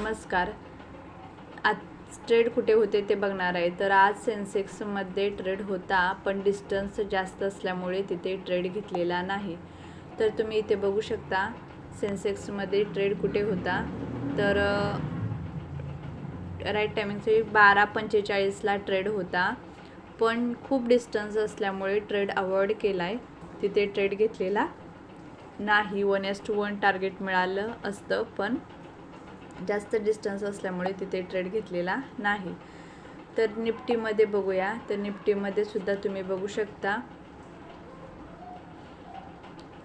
नमस्कार. आज ट्रेड कुठे होते ते बघणार आहे. तर आज सेन्सेक्समध्ये ट्रेड होता, पण डिस्टन्स जास्त असल्यामुळे तिथे ट्रेड घेतलेला नाही. तर तुम्ही इथे बघू शकता सेन्सेक्समध्ये ट्रेड कुठे होता. तर राईट टायमिंगचे 12:45ला ट्रेड होता, पण खूप डिस्टन्स असल्यामुळे ट्रेड अवॉइड केला आहे. तिथे ट्रेड घेतलेला नाही. 1:1 टार्गेट मिळालं असतं, पण जास्त डिस्टन्स असल्यामुळे तिथे ट्रेड घेतलेला नाही. तर निफ्टीमध्ये बघूया. तर निफ्टीमध्ये सुद्धा तुम्ही बघू शकता,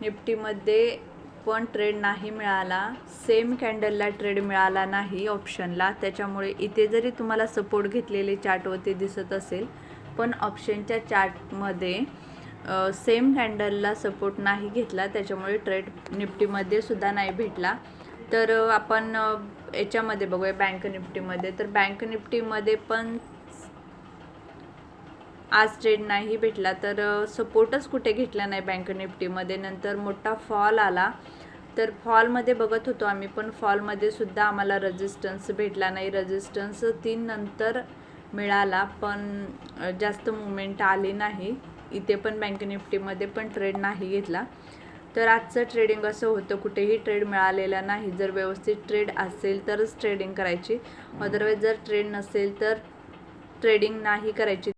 निफ्टीमध्ये पण ट्रेड नाही मिळाला. सेम कॅन्डलला ट्रेड मिळाला नाही ऑप्शनला. त्याच्यामुळे इथे जरी तुम्हाला सपोर्ट घेतलेले चार्टवरती दिसत असेल, पण ऑप्शनच्या चार्टमध्ये सेम कॅन्डलला सपोर्ट नाही घेतला, त्याच्यामुळे ट्रेड निफ्टीमध्ये सुद्धा नाही भेटला. तर आपण याच्यामध्ये बघूया बँक निफ्टीमध्ये. तर बँक निफ्टीमध्ये पण आज ट्रेड नाही भेटला. तर सपोर्टच कुठे घेतला नाही बँक निफ्टीमध्ये. नंतर मोठा फॉल आला. तर फॉलमध्ये बघत होतो आम्ही, पण फॉलमध्ये सुद्धा आम्हाला रेजिस्टन्स भेटला नाही. रेजिस्टन्स 3 नंतर मिळाला, पण जास्त मुवमेंट आली नाही. इथे पण बँक निफ्टीमध्ये पण ट्रेड नाही घेतला. तर आजचं ट्रेडिंग असं होतं, कुठेही ट्रेड मिळालेला नाही. जर व्यवस्थित ट्रेड असेल तरच ट्रेडिंग करायची, अदरवाईज जर ट्रेड नसेल तर ट्रेडिंग नाही करायची.